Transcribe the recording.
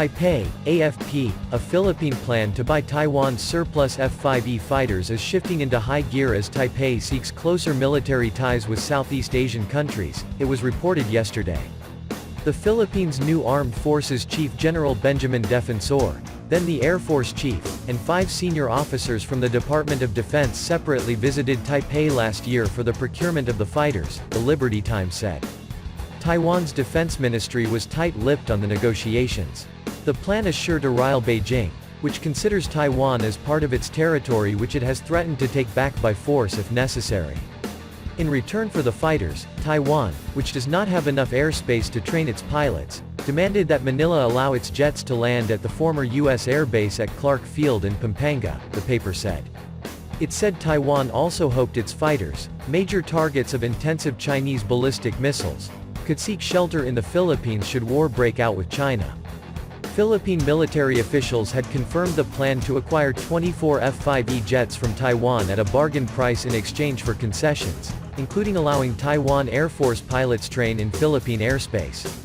Taipei, AFP, a Philippine plan to buy Taiwan's surplus F5E fighters is shifting into high gear as Taipei seeks closer military ties with Southeast Asian countries, it was reported yesterday. The Philippines' new Armed Forces Chief General Benjamin Defensor, then the Air Force Chief, and 5 senior officers from the Department of Defense separately visited Taipei last year for the procurement of the fighters, the Liberty Times said. Taiwan's defense ministry was tight-lipped on the negotiations. The plan is sure to rile Beijing, which considers Taiwan as part of its territory which it has threatened to take back by force if necessary. In return for the fighters, Taiwan, which does not have enough airspace to train its pilots, demanded that Manila allow its jets to land at the former U.S. Air Base at Clark Field in Pampanga, the paper said. It said Taiwan also hoped its fighters, major targets of intensive Chinese ballistic missiles, could seek shelter in the Philippines should war break out with China. Philippine military officials had confirmed the plan to acquire 24 F5E jets from Taiwan at a bargain price in exchange for concessions, including allowing Taiwan Air Force pilots train in Philippine airspace.